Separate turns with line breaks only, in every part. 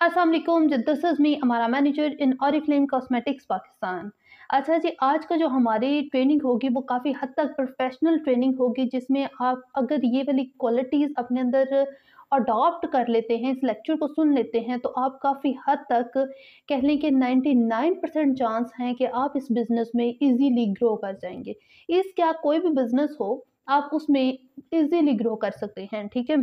अस्सलाम वालेकुम, this is me अमारा मैनेजर इन ऑरिफ्लेम कॉस्मेटिक्स पाकिस्तान। अच्छा जी, आज का जो हमारी ट्रेनिंग होगी वो काफ़ी हद तक प्रोफेशनल ट्रेनिंग होगी, जिसमें आप अगर ये वाली क्वालिटीज़ अपने अंदर अडॉप्ट कर लेते हैं, इस लेक्चर को सुन लेते हैं, तो आप काफ़ी हद तक कह लें कि 99% चांस हैं कि आप इस बिज़नेस में ईज़िली ग्रो कर जाएँगे। इस क्या कोई भी बिज़नेस हो, आप उसमें ईज़िली ग्रो कर सकते हैं, ठीक है?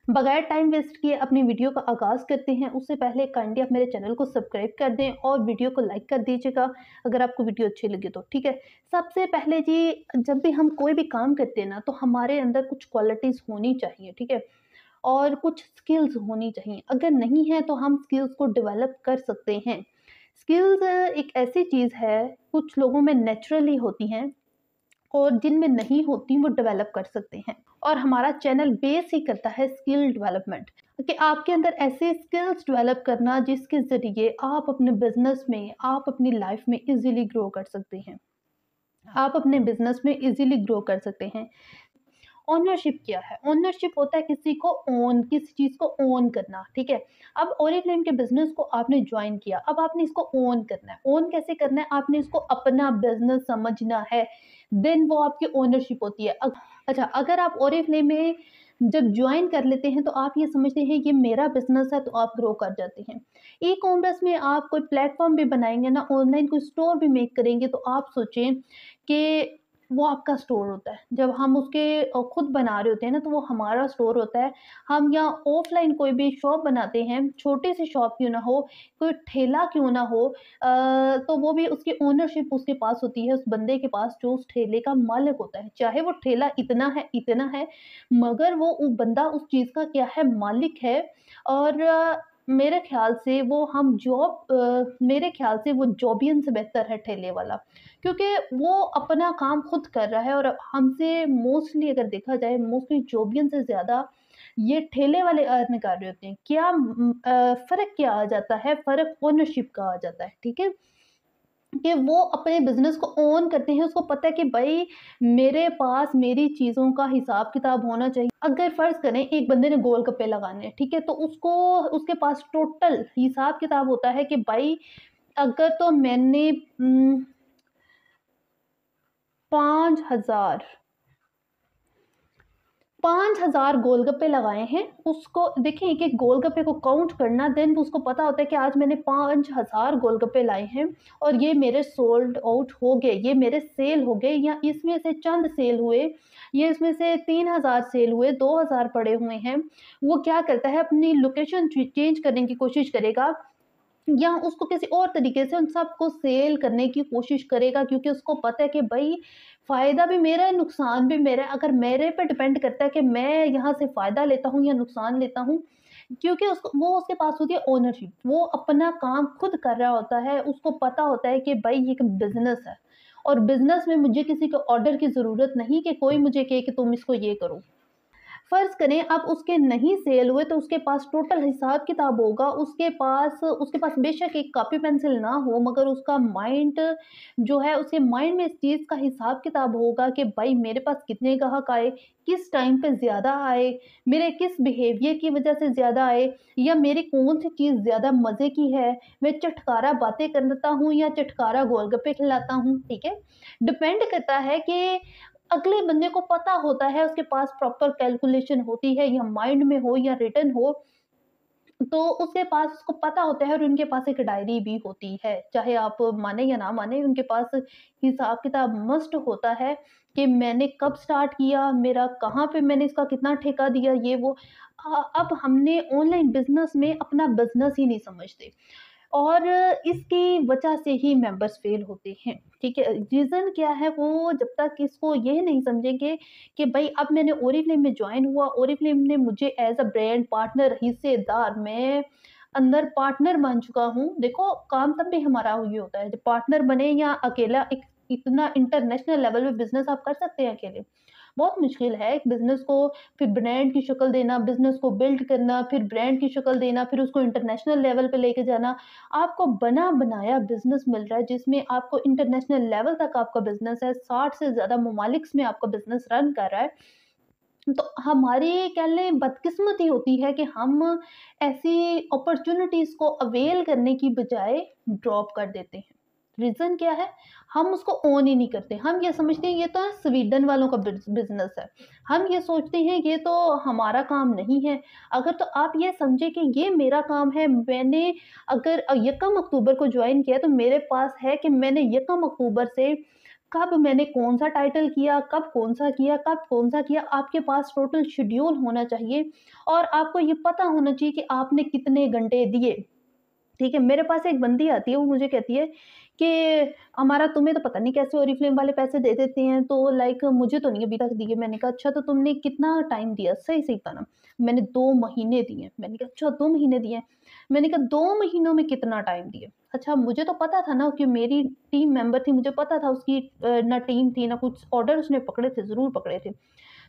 बगैर टाइम वेस्ट किए अपनी वीडियो का आगाज़ करते हैं। उससे पहले काइंडली आप मेरे चैनल को सब्सक्राइब कर दें और वीडियो को लाइक कर दीजिएगा अगर आपको वीडियो अच्छी लगे तो, ठीक है। सबसे पहले जी, जब भी हम कोई भी काम करते हैं ना, तो हमारे अंदर कुछ क्वालिटीज़ होनी चाहिए, ठीक है, और कुछ स्किल्स होनी चाहिए। अगर नहीं है तो हम स्किल्स को डेवलप कर सकते हैं। स्किल्स एक ऐसी चीज़ है, कुछ लोगों में नेचुरली होती हैं और जिनमें नहीं होती वो डेवलप कर सकते हैं। और हमारा चैनल बेस ही करता है स्किल डेवलपमेंट, कि आपके अंदर ऐसे स्किल्स डेवलप करना जिसके ज़रिए आप अपने बिज़नेस में, आप अपनी लाइफ में इजीली ग्रो कर सकते हैं। आप अपने बिज़नेस में इजीली ग्रो कर सकते हैं। ओनरशिप क्या है? ओनरशिप होता है किसी को ओन, किसी चीज़ को ओन करना, ठीक है? अब ओरिफ्लेम के बिज़नेस को आपने जॉइन किया, अब आपने इसको ओन करना है। ओन कैसे करना है? आपने इसको अपना बिज़नेस समझना है, देन वो आपकी ओनरशिप होती है। अच्छा, अगर आप ओरिफ्लेम में जब जॉइन कर लेते हैं, तो आप ये समझते हैं ये मेरा बिज़नेस है, तो आप ग्रो कर जाते हैं। ई-कॉमर्स में आप कोई प्लेटफ़ॉर्म भी बनाएँगे ना, ऑनलाइन कोई स्टोर भी मेक करेंगे, तो आप सोचें कि वो आपका स्टोर होता है। जब हम उसके खुद बना रहे होते हैं ना, तो वो हमारा स्टोर होता है। हम या ऑफ़लाइन कोई भी शॉप बनाते हैं, छोटी-सी शॉप क्यों ना हो, कोई ठेला क्यों ना हो, तो वो भी उसकी ओनरशिप उसके पास होती है, उस बंदे के पास जो उस ठेले का मालिक होता है। चाहे वो ठेला इतना है, मगर वो बंदा उस चीज़ का क्या है, मालिक है। और मेरे ख़्याल से मेरे ख़्याल से वो जॉबियन से बेहतर है ठेले वाला। क्योंकि वो अपना काम खुद कर रहा है और हमसे मोस्टली अगर देखा जाए, मोस्टली जोबियन से ज़्यादा ये ठेले वाले अर्न कर रहे होते हैं। फ़र्क क्या आ जाता है? फ़र्क ओनरशिप का आ जाता है, ठीक है? कि वो अपने बिज़नेस को ओन करते हैं, उसको पता है कि भई मेरे पास मेरी चीज़ों का हिसाब-किताब होना चाहिए। अगर फ़र्ज़ करें एक बंदे ने गोलगप्पे लगाने हैं, ठीक है? तो उसके पास टोटल हिसाब-किताब होता है कि भाई अगर तो मैंने 5,000 5,000 गोलगप्पे लगाए हैं, उसको देखिए एक-एक गोलगप्पे को काउंट करना, देन उसको पता होता है कि आज मैंने 5,000 गोलगप्पे लाए हैं और ये मेरे सोल्ड आउट हो गए, ये मेरे सेल हो गए, या इसमें से चंद सेल हुए, ये इसमें से 3,000 सेल हुए, 2,000 पड़े हुए हैं। वो क्या करता है, अपनी लोकेशन चेंज करने की कोशिश करेगा या उसको किसी और तरीके से उन सबको सेल करने की कोशिश करेगा, क्योंकि उसको पता है कि भई फ़ायदा भी मेरा है, नुकसान भी मेरा है। अगर मेरे पे डिपेंड करता है कि मैं यहाँ से फ़ायदा लेता हूँ या नुकसान लेता हूँ, क्योंकि उसके पास होती है ओनरशिप। वो अपना काम खुद कर रहा होता है, उसको पता होता है कि भई ये एक बिज़नेस है और बिज़नेस में मुझे किसी के ऑर्डर की ज़रूरत नहीं कि कोई मुझे कहे कि तुम इसको ये करो। फ़र्ज़ करें अब उसके नहीं सेल हुए, तो उसके पास टोटल हिसाब-किताब होगा, उसके पास बेशक एक कॉपी पेंसिल ना हो, मगर उसका माइंड जो है, उसके माइंड में इस चीज़ का हिसाब-किताब होगा कि भाई मेरे पास कितने ग्राहक आए, किस टाइम पे ज़्यादा आए, मेरे किस बिहेवियर की वज़ह से ज़्यादा आए, या मेरी कौन-सी चीज़ ज़्यादा मज़े की है, मैं चटकारा बातें करता हूँ या चटकारा गोलगप्पे खिलाता हूँ, ठीक है? डिपेंड करता है कि अगले बंदे को पता होता है, उसके पास प्रॉपर कैलकुलेशन होती है, या माइंड में हो या रिटन हो, तो उसके पास उसको पता होता है, और उनके पास एक डायरी भी होती है। चाहे आप माने या ना माने, उनके पास हिसाब-किताब मस्ट होता है कि मैंने कब स्टार्ट किया, मेरा कहाँ पे मैंने इसका कितना ठेका दिया, ये वो। अब हमने ऑनलाइन बिज़नेस में अपना बिज़नेस ही नहीं समझते। और इसकी वजह से ही मेंबर्स फेल होते हैं, ठीक है? रीज़न क्या है, वो जब तक इसको ये नहीं समझेंगे कि भई अब मैंने ओरिफ्लेम में जॉइन हुआ, ओरिफ्लेम ने मुझे एज़ अ ब्रांड पार्टनर, हिस्सेदार, मैं अंदर पार्टनर बन चुका हूँ। देखो काम तब भी हमारा ये होता है जब पार्टनर बने, या अकेला एक इतना इंटरनेशनल लेवल पे बिज़नेस आप कर सकते हैं अकेले? बहुत मुश्किल है एक बिज़नेस को फिर ब्रांड की शक्ल देना, बिज़नेस को बिल्ड करना, फिर ब्रांड की शक्ल देना, फिर उसको इंटरनेशनल लेवल पे लेके जाना। आपको बना-बनाया बिज़नेस मिल रहा है, जिसमें आपको इंटरनेशनल लेवल तक आपका बिज़नेस है, 60 से ज़्यादा ममालिक्स में आपका बिज़नेस रन कर रहा है। तो हमारी कह लें बदकिस्मती होती है कि हम ऐसी अपॉर्च्युनिटीज़ को अवेल करने की बजाय ड्रॉप कर देते हैं। रीज़न क्या है? हम उसको ऑन ही नहीं करते। हम ये समझते हैं ये तो स्वीडन वालों का बिज़नेस है। हम ये सोचते हैं ये तो हमारा काम नहीं है। अगर तो आप ये समझें कि ये मेरा काम है, मैंने अगर यकम अक्टूबर को जॉइन किया तो मेरे पास है कि मैंने यकम अक्टूबर से कब मैंने कौन-सा टाइटल किया, कब कौन-सा किया, कब कौन-सा किया, आपके पास टोटल शेड्यूल होना चाहिए और आपको ये पता होना चाहिए कि आपने कितने घंटे दिए। ठीक है, मेरे पास एक बंदी आती है, वो मुझे कहती है कि हमारा तुम्हें तो पता नहीं कैसे ओरिफ्लेम वाले पैसे दे देते हैं, तो लाइक मुझे तो नहीं अभी तक दिए। मैंने कहा अच्छा तो तुमने कितना टाइम दिया? सही-सही बताना। मैंने 2 महीने दिए। मैंने कहा अच्छा 2 महीने दिए? मैंने कहा 2 महीनों में कितना टाइम दिए? अच्छा मुझे तो पता था ना कि मेरी टीम मेंबर थी, मुझे पता था उसकी ना टीम थी, ना कुछ ऑर्डर उसने पकड़े थे, ज़रूर पकड़े थे।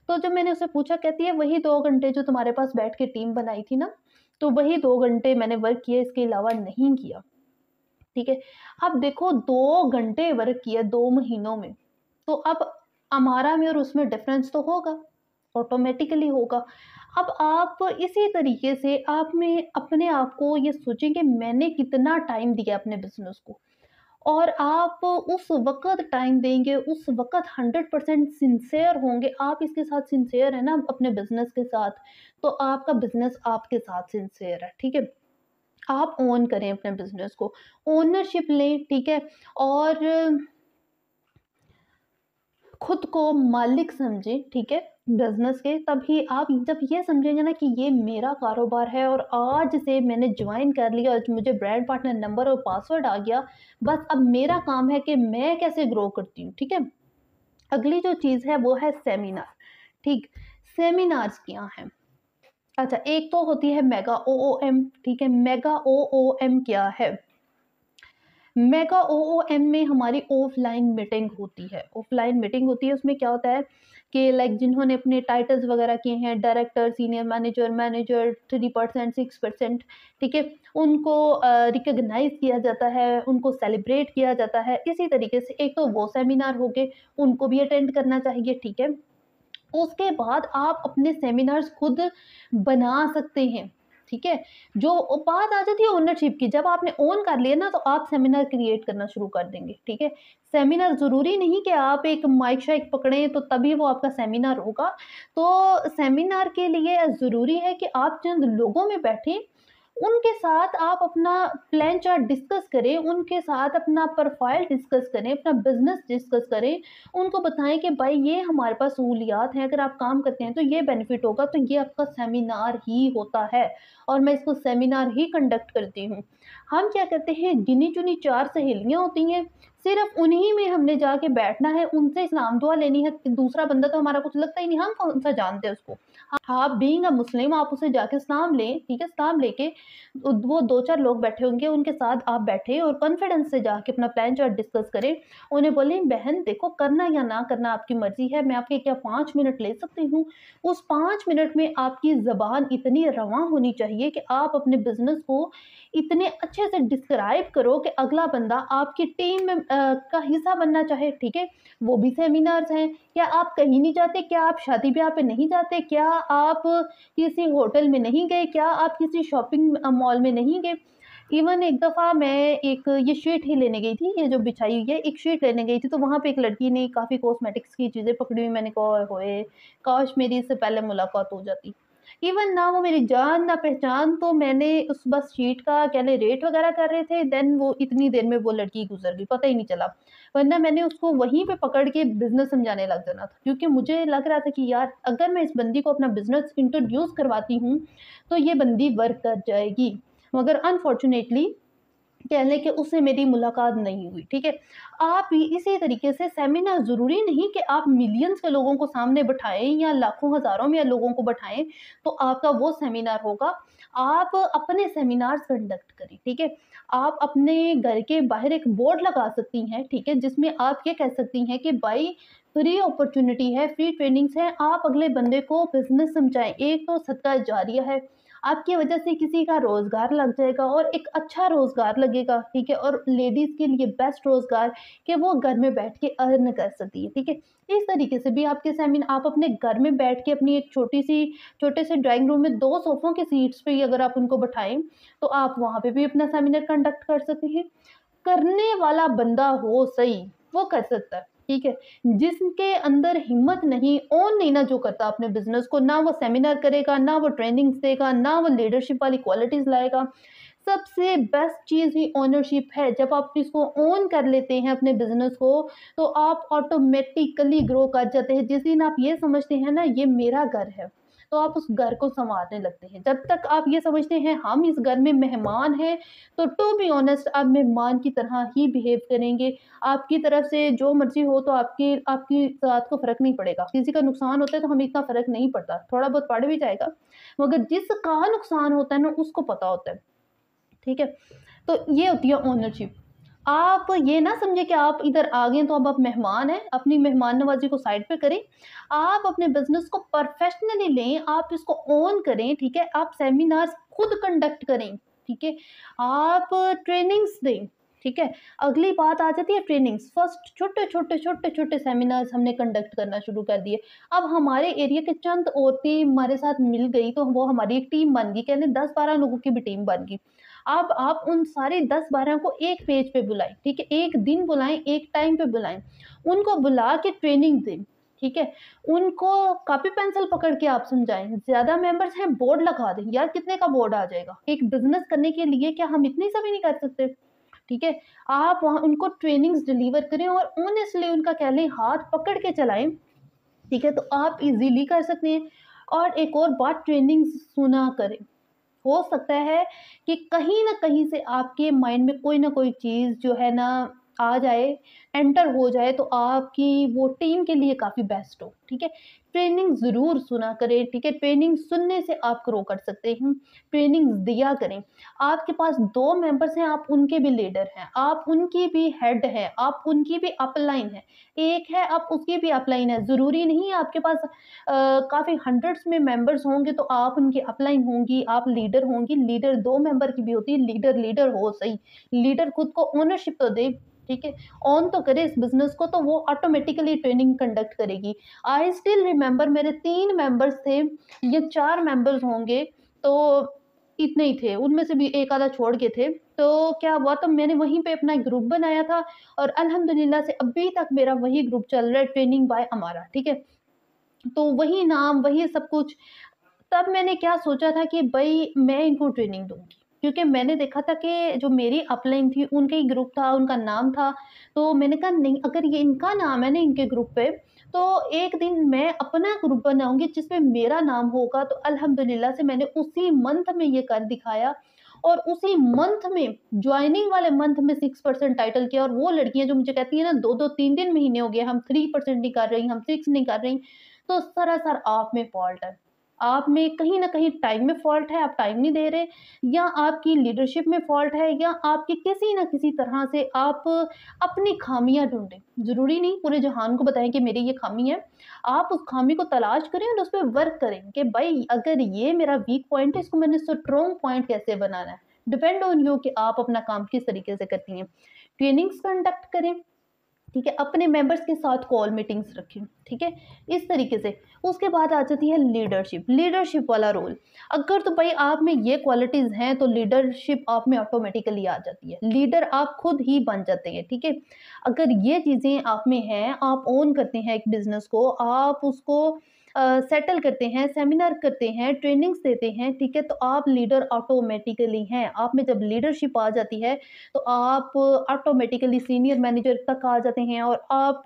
तो जब मैंने उससे पूछा कहती है वही 2 घंटे जो तुम्हारे पास बैठ के टीम बनाई थी ना, तो वही 2 घंटे मैंने वर्क किया, इसके अलावा नहीं किया, ठीक है। अब देखो 2 घंटे वर्क किया 2 महीनों में, तो अब हमारा में और उसमें डिफरेंस तो होगा, ऑटोमैटिकली होगा। अब आप इसी तरीके से आप में अपने आप को ये सोचें कि मैंने कितना टाइम दिया अपने बिज़नेस को। और आप उस वक़्त टाइम देंगे, उस वक़्त 100% सिंसियर होंगे, आप इसके साथ सिंसियर हैं ना अपने बिज़नेस के साथ, तो आपका बिज़नेस आपके साथ सिंसियर है, ठीक है? आप ओन करें अपने बिज़नेस को, ओनरशिप लें, ठीक है? और खुद को मालिक समझें, ठीक है? बिज़नेस के तभी आप जब ये समझेंगे ना कि ये मेरा कारोबार है और आज से मैंने जॉइन कर लिया और मुझे ब्रांड पार्टनर नंबर और पासवर्ड आ गया, बस अब मेरा काम है कि मैं कैसे ग्रो करती हूँ, ठीक है? अगली जो चीज़ है वो है सेमिनार, ठीक? सेमिनार्स क्या हैं? अच्छा एक तो होती है मेगा ओओएम, ठीक है? मेगा ओओएम क्या है? मेगा ओओएम में हमारी ऑफलाइन मीटिंग होती है। ऑफलाइन मीटिंग होती है, उसमें क्या होता है कि लाइक जिन्होंने अपने टाइटल्स वगैरह किए हैं, डायरेक्टर, सीनियर मैनेजर, मैनेजर 3% 6%, ठीक है? उनको रिकॉग्नाइज़ किया जाता है, उनको सेलिब्रेट किया जाता है। इसी तरीके से एक तो वो सेमिनार हो गए, उनको भी अटेंड करना चाहिए, ठीक है? उसके बाद आप अपने सेमिनार्स खुद बना सकते हैं, ठीक है? जो बात आ जाती है ओनरशिप की, जब आपने ओन कर लिया ना तो आप सेमिनार क्रिएट करना शुरू कर देंगे, ठीक है? सेमिनार ज़रूरी नहीं कि आप एक माइक शाइक पकड़ें तो तभी वो आपका सेमिनार होगा। तो सेमिनार के लिए ज़रूरी है कि आप चंद लोगों में बैठें, उनके साथ आप अपना प्लान चार्ट डिस्कस करें, उनके साथ अपना प्रोफाइल डिस्कस करें, अपना बिज़नेस डिस्कस करें। उनको बताएँ कि भाई ये हमारे पास सहूलियात हैं, अगर आप काम करते हैं तो ये बेनिफिट होगा, तो ये आपका सेमिनार ही होता है और मैं इसको सेमिनार ही कंडक्ट करती हूँ। हम क्या करते हैं गिनी-चुनी 4 सहेलियाँ होती हैं, सिर्फ़ उन्हीं में हमने जाके बैठना है, उनसे सलाम दुआ लेनी है, दूसरा बंदा तो हमारा कुछ लगता ही नहीं, हम कौन-सा जानते हैं उसको। आप बीइंग अ मुस्लिम आप उसे जाके सलाम लें, ठीक है? सलाम लेके वो 2-4 लोग बैठे होंगे, उनके साथ आप बैठे और कॉन्फिडेंस से जाके अपना प्लान चार्ट डिस्कस करें। उन्हें बोलें, "बहन देखो करना या ना करना आपकी मर्ज़ी है, मैं आपके क्या 5 मिनट ले सकती हूँ?" उस 5 मिनट में आपकी ज़बान इतनी रवां होनी चाहिए कि आप अपने बिज़नेस को इतने अच्छे से डिस्क्राइब करो कि अगला बंदा आपकी टीम में का हिस्सा बनना चाहे, ठीक है? वो भी सेमिनार्स हैं। क्या आप कहीं नहीं जाते? क्या आप शादी-ब्याह पे नहीं जाते? क्या आप किसी होटल में नहीं गए? क्या आप किसी शॉपिंग मॉल में नहीं गए? इवन एक दफ़ा मैं एक ये शीट ही लेने गई थी, ये जो बिछाई हुई है, एक शीट लेने गई थी, तो वहाँ पे एक लड़की ने काफ़ी कॉस्मेटिक्स की चीज़ें पकड़ी हुई, मैंने कहा ओए होए! काश मेरी इससे पहले मुलाकात हो जाती। इवन ना वो मेरी जान ना पहचान, तो मैंने उस बस शीट का क्या ले रेट वग़ैरह कर रहे थे, देन वो इतनी देर में वो लड़की गुज़र गई, पता ही नहीं चला। वरना मैंने उसको वहीं पे पकड़ के बिज़नेस समझाने लग जाना था, क्योंकि मुझे लग रहा था कि यार अगर मैं इस बंदी को अपना बिज़नेस इंट्रोड्यूस करवाती हूँ, तो ये बंदी वर्क कर जाएगी। मगर अनफॉर्च्यूनेटली कह लें कि उससे मेरी मुलाकात नहीं हुई, ठीक है? आप भी इसी तरीके से सेमिनार ज़रूरी नहीं कि आप मिलियंस के लोगों को सामने बिठाएँ या लाखों, हज़ारों में लोगों को बिठाएँ, तो आपका वो सेमिनार होगा। आप अपने सेमिनार्स कंडक्ट करें, ठीक है? आप अपने घर के बाहर एक बोर्ड लगा सकती हैं, ठीक है? जिसमें आप ये कह सकती हैं कि भाई फ्री अपॉर्च्युनिटी है, फ्री ट्रेनिंग्स हैं, आप अगले बंदे को बिज़नेस समझाएँ। एक तो सदका जारिया है, आपकी वजह से किसी का रोज़गार लग जाएगा और एक अच्छा रोज़गार लगेगा, ठीक है? और लेडीज़ के लिए बेस्ट रोज़गार कि वो घर में बैठ के अर्न कर सकती है, ठीक है? इस तरीके से भी आपके आप अपने घर में बैठ के अपनी एक छोटे से ड्राइंग रूम में 2 सोफ़ों की सीट्स पे ही अगर आप उनको बैठाएँ, तो आप वहाँ पे भी अपना सेमिनार कंडक्ट कर सकती हैं। करने वाला बंदा हो सही, वो कर सकता है, ठीक है? जिसके अंदर हिम्मत नहीं, ओन नहीं ना जो करता अपने बिज़नेस को, ना वो सेमिनार करेगा, ना वो ट्रेनिंग्स देगा, ना वो लीडरशिप वाली क्वालिटीज़ लाएगा। सबसे बेस्ट चीज़ ही ओनरशिप है। जब आप इसको ओन कर लेते हैं अपने बिज़नेस को, तो आप ऑटोमैटिकली ग्रो कर जाते हैं। जिस दिन आप ये समझते हैं ना, ये मेरा घर है, तो आप उस घर को सँवारने लगते हैं। जब तक आप ये समझते हैं हम इस घर में मेहमान हैं, तो टू बी ऑनेस्ट आप मेहमान की तरह ही बिहेव करेंगे। आपकी तरफ से जो मर्ज़ी हो तो आपकी आपकी ज़ात को फ़र्क नहीं पड़ेगा। किसी का नुकसान होता है तो हमें इतना फ़र्क नहीं पड़ता, थोड़ा बहुत पड़ भी जाएगा, मगर जिसका नुकसान होता है ना उसको पता होता है, ठीक है? तो ये होती है ओनरशिप। आप ये ना समझे कि आप इधर आ गए हैं तो अब आप मेहमान हैं, अपनी मेहमान नवाज़ी को साइड पे करें। आप अपने बिज़नेस को प्रोफ़ेशनली लें, आप इसको ओन करें, ठीक है? आप सेमिनार्स खुद कंडक्ट करें, ठीक है? आप ट्रेनिंग्स दें, ठीक है? अगली बात आ जाती है ट्रेनिंग्स। फर्स्ट छोटे-छोटे सेमिनार्स हमने कंडक्ट करना शुरू कर दिए। अब हमारे एरिया के चंद औरतें हमारे साथ मिल गई तो वो हमारी एक टीम बन गई, कहते 10-12 लोगों की भी टीम बन गई। अब आप उन सारे 10-12 को एक पेज पे बुलाएँ, ठीक है? एक दिन बुलाएँ, एक टाइम पे बुलाएँ। उनको बुला के ट्रेनिंग दें, ठीक है? उनको कॉपी पेंसिल पकड़ के आप समझाएँ। ज़्यादा मेंबर्स हैं, बोर्ड लगा दें। यार कितने का बोर्ड आ जाएगा? एक बिज़नेस करने के लिए क्या हम इतनी सा भी नहीं कर सकते? ठीक है? आप वहाँ उनको ट्रेनिंग्स डिलीवर करें और ऑनेस्टली उनका कह लें हाथ पकड़ के चलाएँ, ठीक है? तो आप ईज़िली कर सकते हैं। और एक और बात, ट्रेनिंग्स सुना करें। हो सकता है कि कहीं न कहीं से आपके माइंड में कोई ना कोई चीज़ जो है ना आ जाए, एंटर हो जाए तो आपकी वो टीम के लिए काफ़ी बेस्ट हो, ठीक है? ट्रेनिंग ज़रूर सुना करें, ठीक है? ट्रेनिंग सुनने से आप ग्रो कर सकते हैं, ट्रेनिंग्स दिया करें। आपके पास 2 मेंबर्स हैं, आप उनके भी लीडर हैं, आप उनकी भी हेड हैं, आप उनकी भी अपलाइन हैं। एक है, आप उसकी भी अपलाइन है। ज़रूरी नहीं है आपके पास काफ़ी हंड्रेड्स में मेंबर्स होंगे तो आप उनकी अपलाइन होंगी, आप लीडर होंगी। लीडर 2 मेंबर की भी होती है, लीडर लीडर हो सही। लीडर खुद को ओनरशिप तो दे, ठीक है? ऑन तो करे इस बिज़नेस को, तो वो ऑटोमैटिकली ट्रेनिंग कंडक्ट करेगी। आई स्टिल रिमेंबर मेरे 3 मेंबर्स थे, ये 4 मेंबर्स होंगे, तो इतने ही थे। उनमें से भी एक आधा छोड़ के थे। तो क्या हुआ, तो मैंने वहीं पे अपना एक ग्रुप बनाया था और अल्हम्दुलिल्लाह से अभी तक मेरा वही ग्रुप चल रहा है, ट्रेनिंग बाय अमारा, ठीक है? तो वही नाम, वही सब कुछ। तब मैंने क्या सोचा था कि भई मैं इनको ट्रेनिंग दूँगी, क्योंकि मैंने देखा था कि जो मेरी अपलाइन थी उनका ही ग्रुप था, उनका नाम था। तो मैंने कहा नहीं, अगर ये इनका नाम है ना इनके ग्रुप पे, तो एक दिन मैं अपना ग्रुप बनाऊँगी जिसमें मेरा नाम होगा। तो अल्हम्दुलिल्लाह से मैंने उसी मंथ में ये कर दिखाया और उसी मंथ में, जॉइनिंग वाले मंथ में 6% टाइटल किया। और वो लड़कियाँ जो मुझे कहती हैं ना 2-2 3-3 महीने हो गए हम 3% नहीं कर रही, हम 6 नहीं कर रही, तो सरासर आप में फ़ॉल्ट है। आप में कहीं न कहीं टाइम में फ़ॉल्ट है, आप टाइम नहीं दे रहे, या आपकी लीडरशिप में फ़ॉल्ट है, या आपकी किसी न किसी तरह से आप अपनी ख़ामियाँ ढूँढें। ज़रूरी नहीं पूरे जहान को बताएँ कि मेरी ये ख़ामी है। आप उस ख़ामी को तलाश करें और उस पे वर्क करें कि भई अगर ये मेरा वीक पॉइंट है, इसको मैंने स्ट्रॉन्ग पॉइंट कैसे बनाना है। डिपेंड ऑन यू कि आप अपना काम किस तरीके से करती हैं। ट्रेनिंग्स कंडक्ट करें, ठीक है? अपने मेंबर्स के साथ कॉल मीटिंग्स रखें, ठीक है? इस तरीके से। उसके बाद आ जाती है लीडरशिप, लीडरशिप वाला रोल। अगर तो भाई आप में ये क्वालिटीज़ हैं तो लीडरशिप आप में ऑटोमेटिकली आ जाती है। लीडर आप खुद ही बन जाते हैं, ठीक है? अगर ये चीज़ें आप में हैं, आप ओन करते हैं एक बिज़नेस को, आप उसको सेटल करते हैं, सेमिनार करते हैं, ट्रेनिंग्स देते हैं, ठीक है? तो आप लीडर ऑटोमेटिकली हैं। आप में जब लीडरशिप आ जाती है तो आप ऑटोमेटिकली सीनियर मैनेजर तक आ जाते हैं और आप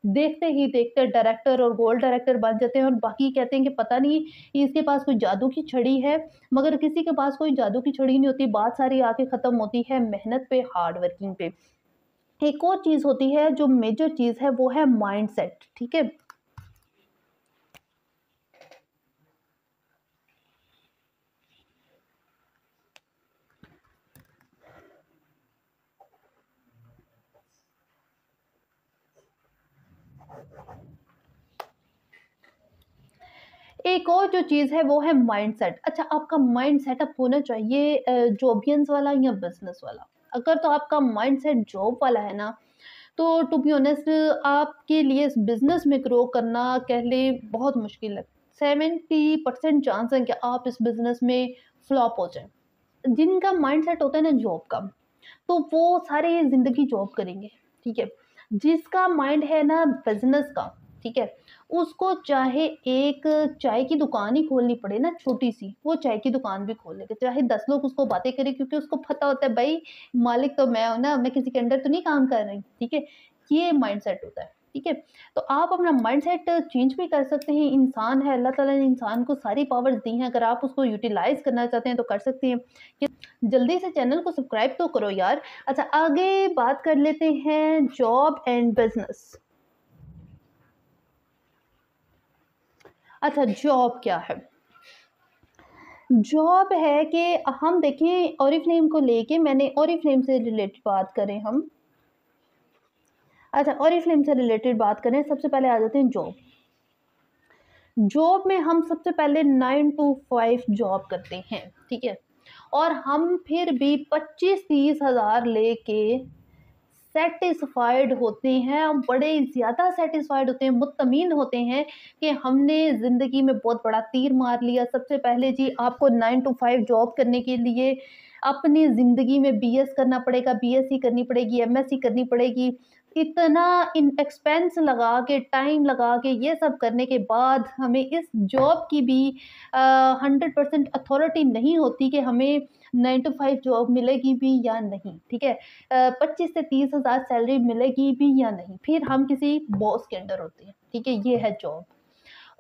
देखते ही देखते डायरेक्टर और गोल्ड डायरेक्टर बन जाते हैं। और बाकी कहते हैं कि पता नहीं इसके पास कोई जादू की छड़ी है, मगर किसी के पास कोई जादू की छड़ी नहीं होती। बात सारी आके ख़त्म होती है मेहनत पे, हार्ड वर्किंग पे। एक और चीज़ होती है जो मेजर चीज़ है, वो है माइंडसेट, ठीक है? एक एक और जो चीज़ है वो है माइंडसेट। अच्छा, आपका माइंड सेटअप होना चाहिए जॉबियंस वाला या बिज़नेस वाला। अगर तो आपका माइंडसेट जॉब वाला है ना, तो टू बी ऑनेस्ट आपके लिए इस बिज़नेस में ग्रो करना कह लें बहुत मुश्किल है। 70% चांस है कि आप इस बिज़नेस में फ्लॉप हो जाएँ। जिनका माइंडसेट होता है ना जॉब का, तो वो सारी ज़िंदगी जॉब करेंगे, ठीक है? जिसका माइंड है ना बिज़नेस का, ठीक है? उसको चाहे एक चाय की दुकान ही खोलनी पड़े ना छोटी-सी, वो चाय की दुकान भी खोल लेगा। चाहे 10 लोग उसको बातें करें, क्योंकि उसको पता होता है भई मालिक तो मैं हूँ ना, मैं किसी के अंडर तो नहीं काम कर रही, ठीक है? ये माइंडसेट होता है, ठीक है? तो आप अपना माइंडसेट चेंज भी कर सकते हैं। इंसान है, अल्लाह ताला ने इंसान को सारी पावर्स दी हैं, अगर आप उसको यूटिलाइज़ करना चाहते हैं तो कर सकते हैं। कि जल्दी से चैनल को सब्सक्राइब तो करो यार। अच्छा, आगे बात कर लेते हैं जॉब एंड बिज़नेस। अच्छा, जॉब क्या है? जॉब है कि हम देखें ओरिफ्लेम को लेके, मैंने ओरिफ्लेम से रिलेटेड बात करें हम। अच्छा, ओरिफ्लेम से रिलेटेड बात करें, सबसे पहले आ जाते हैं जॉब। जॉब में हम सबसे पहले 9 टू 5 जॉब करते हैं, ठीक है? और हम फिर भी 25-30 हज़ार लेके सैटिस्फाइड होते हैं, हम बड़े ज़्यादा सैटिस्फाइड होते हैं, मुत्तमीन होते हैं कि हमने ज़िंदगी में बहुत बड़ा तीर मार लिया। सबसे पहले जी आपको 9 टू 5 जॉब करने के लिए अपनी ज़िंदगी में बीएस करना पड़ेगा, बीएससी करनी पड़ेगी, एमएससी करनी पड़ेगी। इतना इन एक्सपेंस लगा के, टाइम लगा के, ये सब करने के बाद हमें इस जॉब की भी 100% अथॉरिटी नहीं होती कि हमें 9 टू 5 जॉब मिलेगी भी या नहीं, ठीक है? 25 से 30 हज़ार सैलरी मिलेगी भी या नहीं, फिर हम किसी बॉस के अंडर होते हैं, ठीक है? ये है जॉब।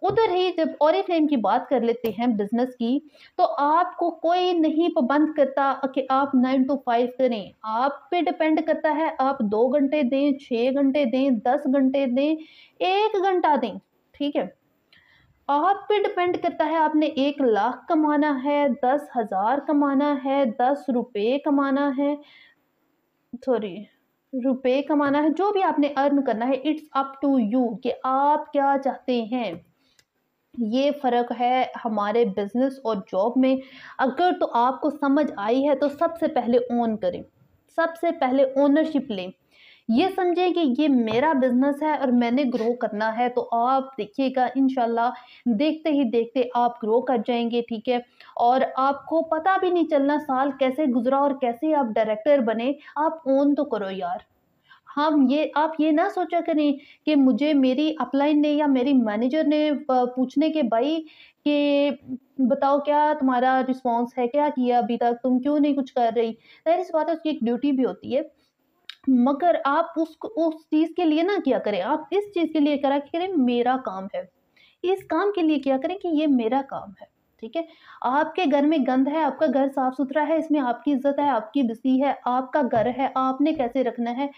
उधर ही जब ओरिफ्लेम की बात कर लेते हैं बिज़नेस की, तो आपको कोई नहीं पाबंद करता कि आप 9 टू 5 करें। आप पे डिपेंड करता है, आप 2 घंटे दें, 6 घंटे दें, 10 घंटे दें, 1 घंटा दें, ठीक है? आप पे डिपेंड करता है, आपने 1 लाख कमाना है, 10,000 कमाना है, 10 रुपए कमाना है, सॉरी रुपए कमाना है, जो भी आपने अर्न करना है, इट्स अप टू यू कि आप क्या चाहते हैं। ये फ़र्क है हमारे बिज़नेस और जॉब में। अगर तो आपको समझ आई है तो सबसे पहले ओन करें, सबसे पहले ओनरशिप लें। ये समझें कि ये मेरा बिज़नेस है और मैंने ग्रो करना है, तो आप देखिएगा इंशाल्लाह देखते ही देखते आप ग्रो कर जाएँगे, ठीक है? और आपको पता भी नहीं चलना साल कैसे गुज़रा और कैसे आप डायरेक्टर बने। आप ओन तो करो यार। हम ये आप ये ना सोचा करें कि मुझे मेरी अपलाइन ने या मेरी मैनेजर ने पूछने के भाई कि बताओ क्या तुम्हारा रिस्पॉन्स है, क्या किया अभी तक, तुम क्यों नहीं कुछ कर रही? ज़ाहिर-सी बात है उसकी एक ड्यूटी भी होती है। मगर आप उसको उस चीज़ के लिए ना किया करें, आप इस चीज़ के लिए करा करें मेरा काम है। इस काम के लिए किया करें कि ये मेरा काम है, ठीक है? आपके घर में गंद है, आपका घर साफ-सुथरा है, इसमें आपकी इज़्ज़त है, आपकी बेइज़्ज़ती है, आपका घर है, आपने कैसे रखना है,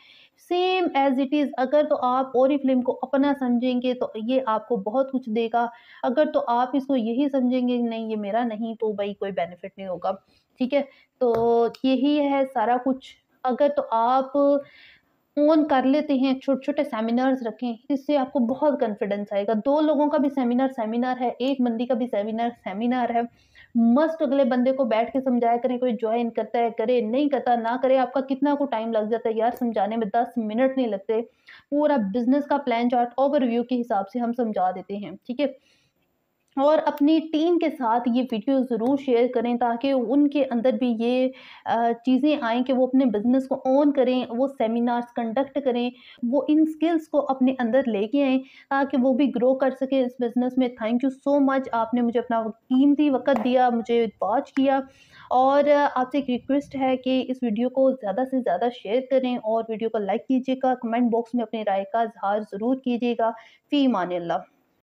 सेम एज़ इट इज़। अगर तो आप ओरिफ्लेम को अपना समझेंगे तो ये आपको बहुत कुछ देगा, अगर तो आप इसको यही समझेंगे नहीं ये मेरा नहीं, तो भई कोई बेनिफिट नहीं होगा, ठीक है? तो यही है सारा कुछ। अगर तो आप फ़ोन कर लेते हैं, छोटे-छोटे सेमिनार्स रखें, इससे आपको बहुत कॉन्फिडेंस आएगा। 2 लोगों का भी सेमिनार है, 1 बंदी का भी सेमिनार है। मस्ट अगले बंदे को बैठ के समझाया करें, कोई जॉइन करता है करे, नहीं करता ना करे। आपका कितना को टाइम लग जाता है यार समझाने में, 10 मिनट नहीं लगते। पूरा बिज़नेस का प्लान चार्ट ओवरव्यू के हिसाब से हम समझा देते हैं, ठीक है? और अपनी टीम के साथ ये वीडियो ज़रूर शेयर करें ताकि उनके अंदर भी ये चीज़ें आएँ कि वो अपने बिज़नेस को ऑन करें, वो सेमिनार्स कंडक्ट करें, वो इन स्किल्स को अपने अंदर लेके आएँ ताकि वो भी ग्रो कर सकें इस बिज़नेस में। थैंक यू सो मच, आपने मुझे अपना कीमती वक़्त दिया, मुझे वॉच किया। और आपसे एक रिक्वेस्ट है कि इस वीडियो को ज़्यादा से ज़्यादा शेयर करें और वीडियो को लाइक कीजिएगा, कमेंट बॉक्स में अपनी राय का इज़हार ज़रूर कीजिएगा। फ़ी अमानिल्लाह।